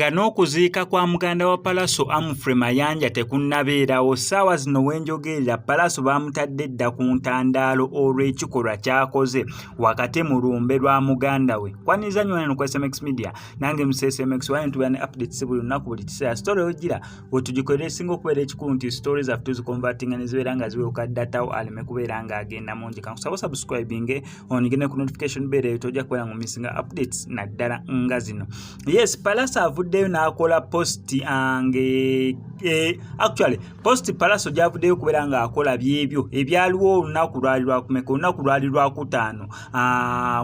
nga n'okuziika kwa muganda wa Pallaso Humphrey Mayanja tekunnabeerawo. Ssaawa zino wenjogerera Pallaso baamutadde dda ku ntandaalo olw'ekikolwa ky'akoze wakati mu lumbe lwa muganda we. Kwaniriza nnyo wano ku SMX Media nange mu SMX wano tubeera ne updates buli lunaku buli kiseera. Story ogira bwe tugikolera esinga okubeera ekikulu nti stories zaffe tuzikonvertinga ne zibeera nga ziweuka data aleme kubeera ng'agenda mungi. Kankusaba subscribing onigene ku notification bell eyo tojja kubeera nga missing updates naddala nga zino. Yes, Pallaso avuddeyo n'akola post actually post Pallaso gyavuddeyo kubeera ng'akola byebyo ebyaliwo olunaku lwali lwakumeka olunaku lwali lwakutaano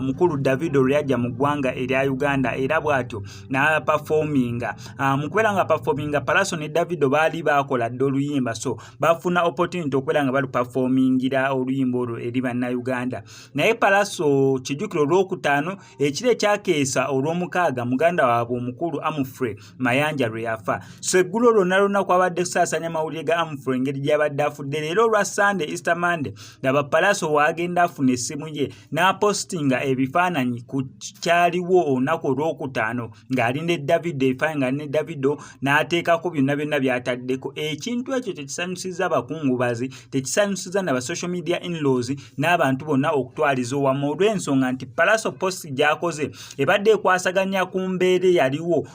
mukulu Davido lwe yajja mu ggwanga erya Uganda era bw'atyo n'aperforminga mu kubeera nga performinga Pallaso ne Davido baali baakola dda oluyimba so bafuna opportunity okubeera nga baluperformingira oluyimba olwo eri bannayuganda naye Pallaso kijjukiro olwokutaano ekiro ekyakeesa olw'omukaaga muganda waabwe omukulu Humphrey Mayanja lwe yafa. So eggulo lwonna kwabadde kusaasanya amawulire ga Humphrey engeri gy'abadde afudde. Leero olwa Sunday Easter Monday laba Pallaso waagenda afuna essimu ye n'apostinga ebifaananyi ku kyaliwo olunaku olwokutaano ng'ali ne Davido ebifaananyi ng'ali ne Davido n'ateekako byonna by'ataddeko. Ekintu ekyo tekisanyusizza abakungubazi, tekisanyusizza n'aba social media in-laws n'abantu bonna okutwaliza owamu olw'ensonga nti Pallaso post gy'akoze ebadde ekwasaganya ku mbeera yaliwo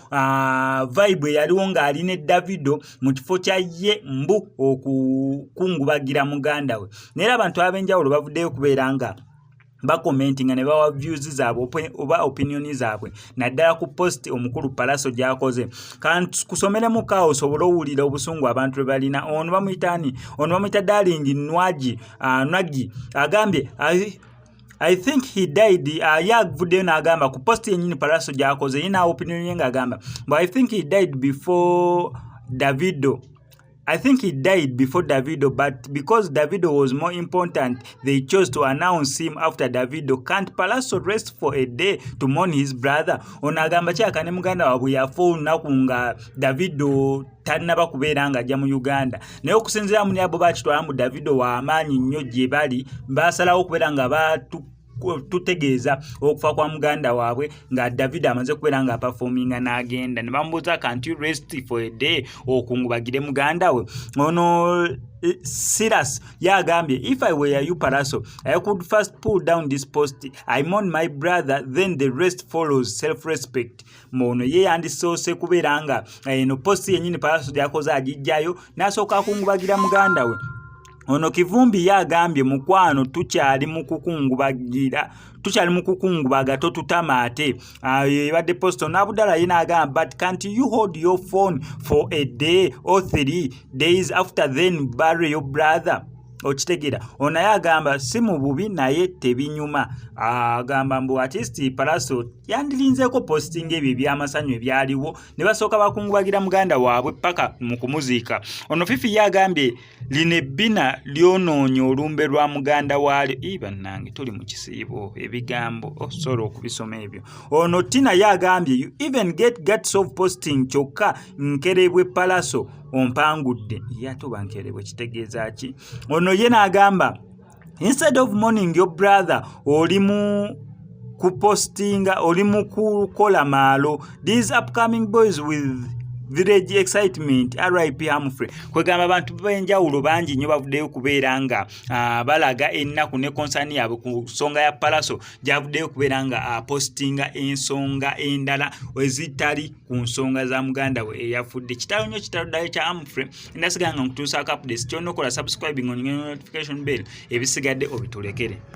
vibe yaliwo ng'ali ne Davido mu kifo kya ye mbu okukungubagira muganda we. Naye abantu ab'enjawulo bavuddeyo kubeera nga bakomentinga ne bawa views zaabwe oba opinion zaabwe naddala ku post omukulu Pallaso gy'akoze. Kanti kusomeremu kawo osobole owulira obusungu abantu bwe balina. Ono bamuyita Darling Nwagi agambye I think he died. Yavuddeyo n'agamba ku post yennyini Pallaso gy'akoze yina opinion ye ng'agamba but I think he died before Davido. I think he died before Davido, but because Davido was more important, they chose to announce him after Davido. Can't Pallaso rest for a day to mourn his brother? Onagamba kyaka ne muganda waabwe yafa olunaku nga Davido tannaba kubeera ng'ajja mu Uganda. Naye okusinziira muni abo bakitwala mu Davido w'amaanyi nnyo gye bali baasalawo okubeera nga tutegeeza okufa kwa muganda waabwe nga Davido amaze kubeera nga performinga n'agenda ne bamubuuza can't you rest for a day okungubagire muganda we. Ono Silas yagambye if I were you Pallaso I could first pull down this post. I mourn my brother then the rest follows self-respect. Mono ye yandisoose kubeera nga eno post yennyini Pallaso gyakoze agijjayo n'asooka akungubagira muganda we. Ono Kivumbi yagambye mukwano tukyali mu kukungubaga totutamaate. Ebadde posto n'Abudala ye n'agamba but can't you hold your phone for a day or 3 days after then bury your brother? Okitegeera ono yagamba si mu bubi naye tebinyuma. Agamba mbu artist Pallaso yandirinzeeko posting ebyo eby'amasanyu ebyaliwo ne basooka bakungubagira muganda waabwe paka mu kumuziika. Ono Fifi yagambye lino ebbina lyonoonya olumbe lwa muganda waalyo. Bannange tuli mu kisiibo ebigambo osobola okubisoma ebyo. Ono Tina yagambye you even get guts of posting kyokka nkerebwe Pallaso ompangudde. Yatuba nkerebwe kitegeeza ki? Ono ye n'agamba instead of mourning your brother oli mu kupostinga oli mu kukola maalo. These upcoming boys with village excitement RIP Humphrey. Kwegamba abantu b'enjawulo bangi nnyo bavuddeyo kubeera nga balaga ennaku ne konsani yaabwe ku nsonga ya Pallaso gyavuddeyo kubeera nga postinga ensonga endala ezitali ku nsonga za muganda we eyafudde. Kitalo nnyo kitalo ddala kya Humphrey ndasiganga nkutuusaako updates kyonna okola subscribing on notification bell ebisigadde obitulekere.